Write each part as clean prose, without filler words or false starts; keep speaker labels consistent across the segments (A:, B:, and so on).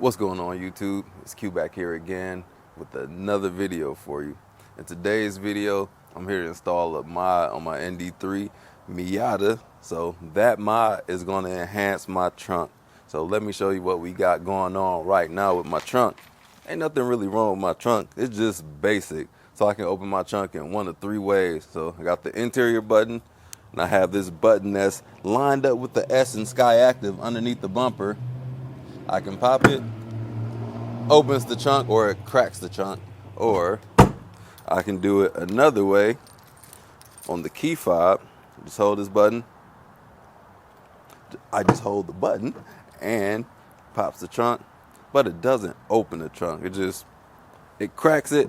A: What's going on, YouTube? It's Q back here again with another video for you. In today's video, I'm here to install a mod on my ND3 Miata. So that mod is going to enhance my trunk. So let me show you what we got going on right now with my trunk. Ain't nothing really wrong with my trunk. It's just basic. So I can open my trunk in one of three ways. So I got the interior button, and I have this button that's lined up with the S in Sky Active underneath the bumper. I can pop it, opens the trunk, or it cracks the trunk, or I can do it another way on the key fob. Just hold this button. I just hold the button and pops the trunk, but it doesn't open the trunk. It cracks it.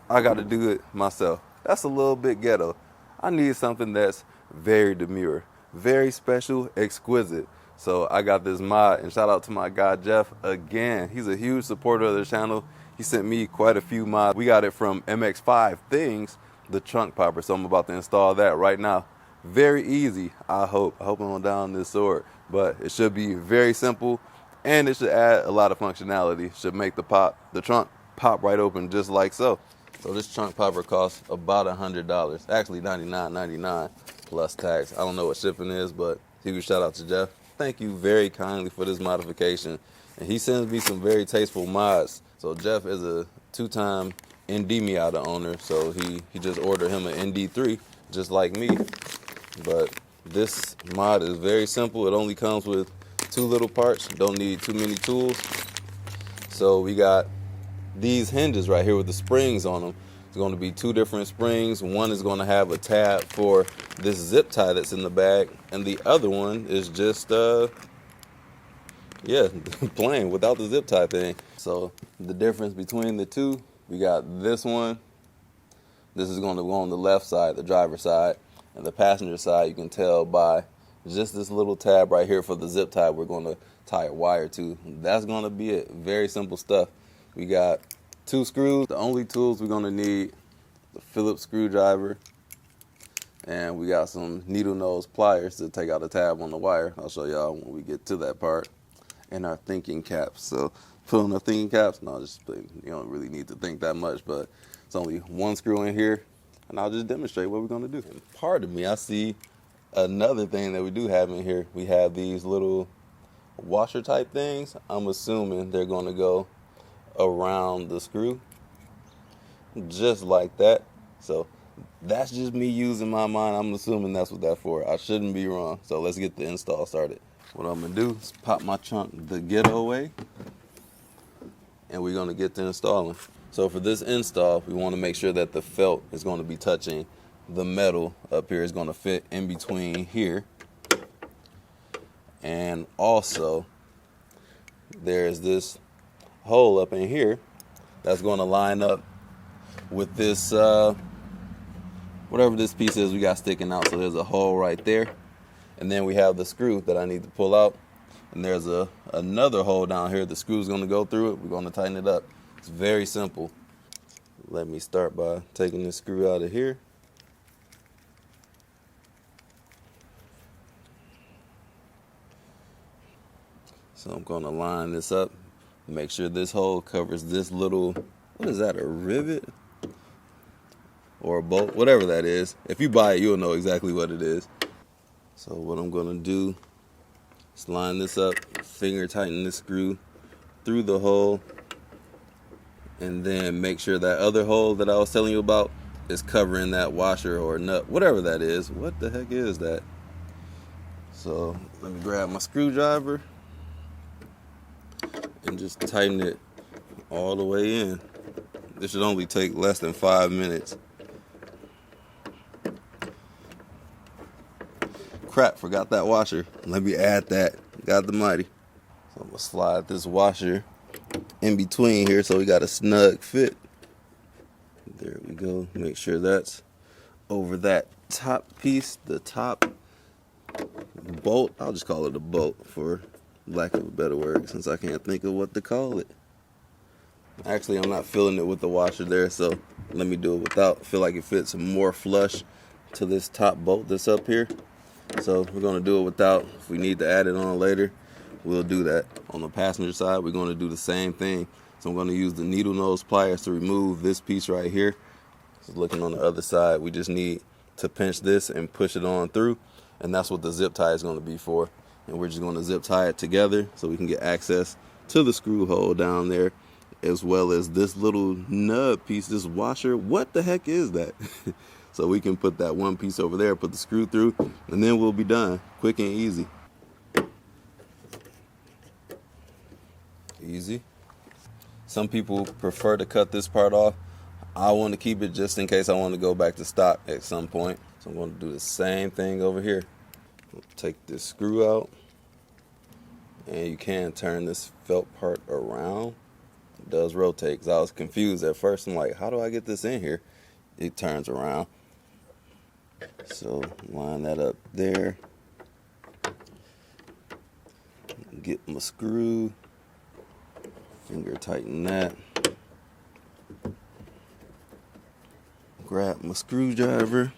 A: I got to do it myself. That's a little bit ghetto. I need something that's very demure, very special, exquisite. So I got this mod, and shout out to my guy Jeff again. He's a huge supporter of the channel. He sent me quite a few mods. We got it from MX5 Things, the trunk popper. So I'm about to install that right now. Very easy, I hope. I hope I'm down this sword, but it should be very simple, and it should add a lot of functionality. Should make the trunk pop right open just like so. So this trunk popper costs about $100. Actually $99.99 plus tax. I don't know what shipping is, but huge shout out to Jeff. Thank you very kindly for this modification. And he sends me some very tasteful mods. So Jeff is a two-time ND Miata owner, so he just ordered him an ND3 just like me. But this mod is very simple. It only comes with two little parts. Don't need too many tools. So we got these hinges right here with the springs on them. It's going to be two different springs. One is going to have a tab for this zip tie that's in the bag, and the other one is just plain without the zip tie thing. So the difference between the two, we got this one. This is going to go on the left side, the driver's side, and the passenger side you can tell by just this little tab right here for the zip tie we're going to tie a wire to. That's going to be it. Very simple stuff. We got two screws. The only tools we're going to need, the Phillips screwdriver, and we got some needle nose pliers to take out the tab on the wire. I'll show y'all when we get to that part. And our thinking caps. So put on the thinking caps. No, you don't really need to think that much, but it's only one screw in here, and I'll just demonstrate what we're going to do. And pardon me, I see another thing that we do have in here. We have these little washer type things. I'm assuming they're going to go around the screw just like that. So that's just me using my mind. I'm assuming that's what that's for. I shouldn't be wrong. So let's get the install started. What I'm gonna do is pop my trunk the ghetto way, and we're gonna get to installing. So for this install, we want to make sure that the felt is going to be touching the metal up here. Is going to fit in between here, and also there's this hole up in here that's going to line up with this whatever this piece is we got sticking out. So there's a hole right there, and then we have the screw that I need to pull out, and there's another hole down here. The screw's going to go through it. We're going to tighten it up. It's very simple. Let me start by taking this screw out of here. So I'm going to line this up. Make sure this hole covers this little, what is that, a rivet? Or a bolt, whatever that is. If you buy it, you'll know exactly what it is. So what I'm gonna do is line this up, finger tighten this screw through the hole, and then make sure that other hole that I was telling you about is covering that washer or nut, whatever that is. What the heck is that? So let me grab my screwdriver and just tighten it all the way in. This should only take less than 5 minutes. Crap, forgot that washer. Let me add that. God the mighty. So I'm gonna slide this washer in between here so we got a snug fit. There we go. Make sure that's over that top piece, the top bolt. I'll just call it a bolt for lack of a better word, since I can't think of what to call it. Actually, I'm not filling it with the washer there, so let me do it without. I feel like it fits more flush to this top bolt that's up here. So we're going to do it without. If we need to add it on later, we'll do that. On the passenger side, we're going to do the same thing. So I'm going to use the needle nose pliers to remove this piece right here. So looking on the other side, we just need to pinch this and push it on through, and that's what the zip tie is going to be for. And we're just going to zip tie it together so we can get access to the screw hole down there, as well as this little nub piece, this washer. What the heck is that? So we can put that one piece over there, put the screw through, and then we'll be done. Quick and easy. Easy. Some people prefer to cut this part off. I want to keep it just in case I want to go back to stock at some point. So I'm going to do the same thing over here. Take this screw out, and you can turn this felt part around. It does rotate, because I was confused at first. I'm like, how do I get this in here? It turns around. So line that up there. Get my screw. Finger tighten that. Grab my screwdriver.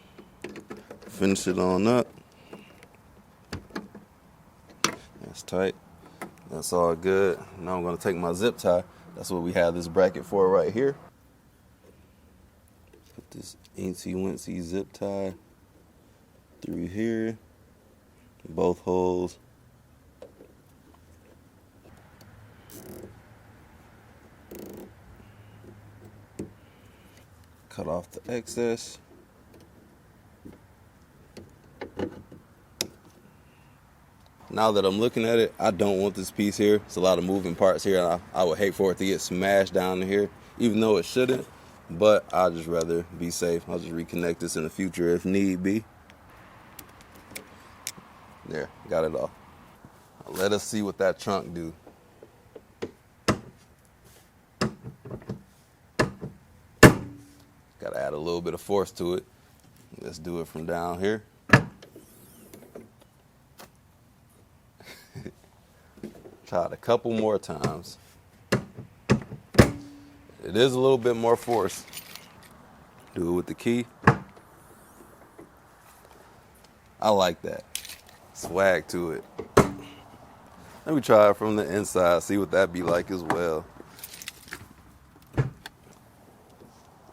A: Finish it on up. That's tight. That's all good. Now I'm going to take my zip tie. That's what we have this bracket for right here. Put this eensy wincy zip tie through here. Both holes. Cut off the excess. Now that I'm looking at it, I don't want this piece here. It's a lot of moving parts here, and I would hate for it to get smashed down in here, even though it shouldn't. But I'd just rather be safe. I'll just reconnect this in the future if need be. There, got it off. Now let us see what that trunk do. Got to add a little bit of force to it. Let's do it from down here. Try it a couple more times. It is a little bit more force. Do it with the key. I like that. Swag to it. Let me try it from the inside, see what that be like as well.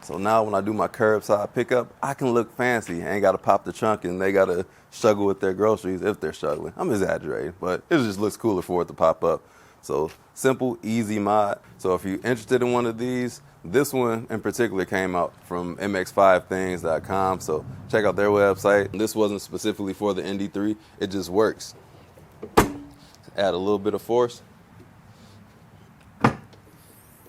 A: So now when I do my curbside pickup, I can look fancy. I ain't got to pop the trunk and they got to struggle with their groceries if they're struggling. I'm exaggerating, but it just looks cooler for it to pop up. So simple, easy mod. So if you're interested in one of these, this one in particular came out from mx5things.com. So check out their website. This wasn't specifically for the ND3. It just works. Add a little bit of force.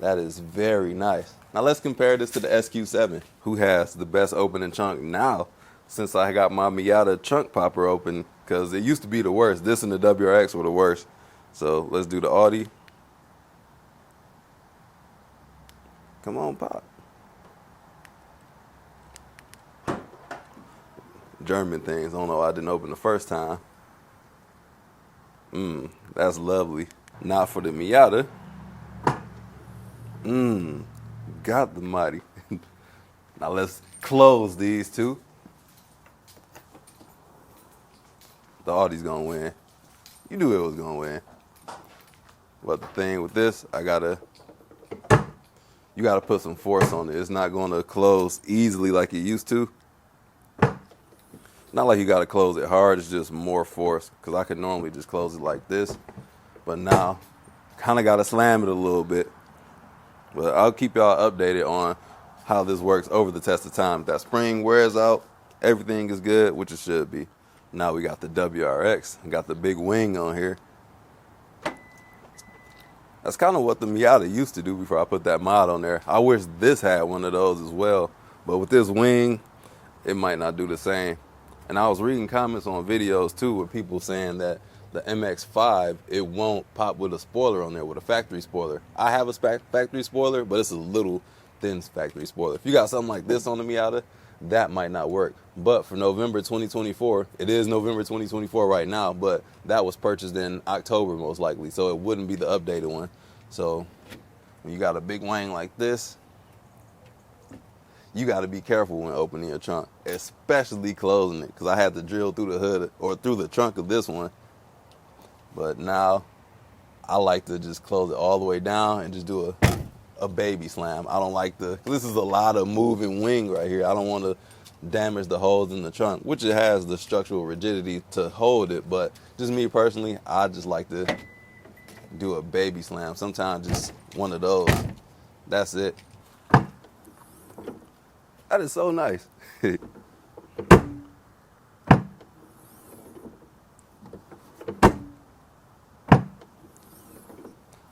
A: That is very nice. Now let's compare this to the SQ7. Who has the best opening trunk now since I got my Miata trunk popper open? Because it used to be the worst. This and the WRX were the worst. So let's do the Audi. Come on, pop. German things. I don't know why I didn't open the first time. That's lovely. Not for the Miata. Got the mighty. Now let's close these two. The Audi's gonna win. You knew it was gonna win. But the thing with this, you gotta put some force on it. It's not gonna close easily like it used to. Not like you gotta close it hard, it's just more force. Cause I could normally just close it like this. But now, kinda gotta slam it a little bit. But I'll keep y'all updated on how this works over the test of time. If that spring wears out, everything is good, which it should be. Now we got the WRX, got the big wing on here. That's kind of what the Miata used to do before I put that mod on there. I wish this had one of those as well. But with this wing, it might not do the same. And I was reading comments on videos too with people saying that the MX-5, it won't pop with a spoiler on there, with a factory spoiler. I have a factory spoiler, but it's a little thin factory spoiler. If you got something like this on the Miata, that might not work. But for November 2024, it is November 2024 right now, but that was purchased in October most likely, so it wouldn't be the updated one. So when you got a big wing like this, you got to be careful when opening your trunk, especially closing it, because I had to drill through the hood or through the trunk of this one. But now I like to just close it all the way down and just do a baby slam. I don't like this is a lot of moving wing right here. I don't want to damage the holes in the trunk, which it has the structural rigidity to hold it, but just me personally, I just like to do a baby slam. Sometimes just one of those. That's it. That is so nice.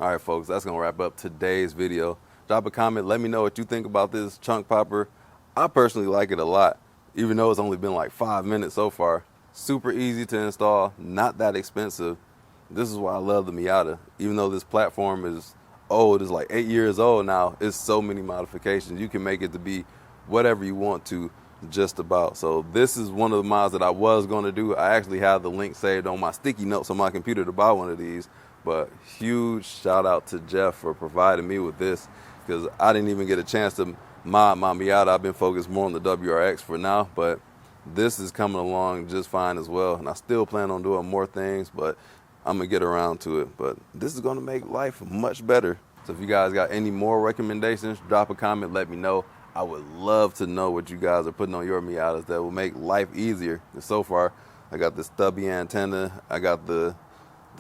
A: All right, folks, that's going to wrap up today's video. Drop a comment. Let me know what you think about this chunk popper. I personally like it a lot, even though it's only been like 5 minutes so far. Super easy to install, not that expensive. This is why I love the Miata. Even though this platform is old, it's like 8 years old now, it's so many modifications. You can make it to be whatever you want to, just about. So this is one of the mods that I was going to do. I actually have the link saved on my sticky notes on my computer to buy one of these. But huge shout out to Jeff for providing me with this, because I didn't even get a chance to mod my Miata. I've been focused more on the WRX for now, but this is coming along just fine as well. And I still plan on doing more things, but I'm gonna get around to it. But this is gonna make life much better. So if you guys got any more recommendations, drop a comment, let me know. I would love to know what you guys are putting on your Miatas that will make life easier. And so far, I got the stubby antenna, I got the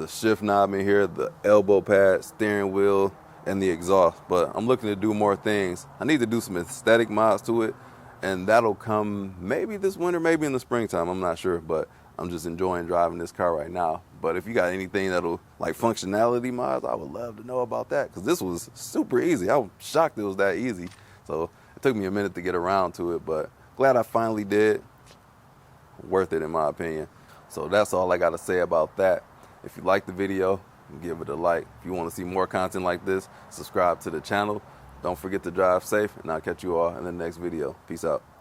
A: shift knob in here, the elbow pad, steering wheel, and the exhaust. But I'm looking to do more things. I need to do some aesthetic mods to it, and that'll come maybe this winter, maybe in the springtime. I'm not sure, but I'm just enjoying driving this car right now. But if you got anything that'll, like functionality mods, I would love to know about that, because this was super easy. I was shocked it was that easy. So it took me a minute to get around to it, but glad I finally did. Worth it in my opinion. So that's all I got to say about that. If you like the video, give it a like. If you want to see more content like this, subscribe to the channel. Don't forget to drive safe, and I'll catch you all in the next video. Peace out.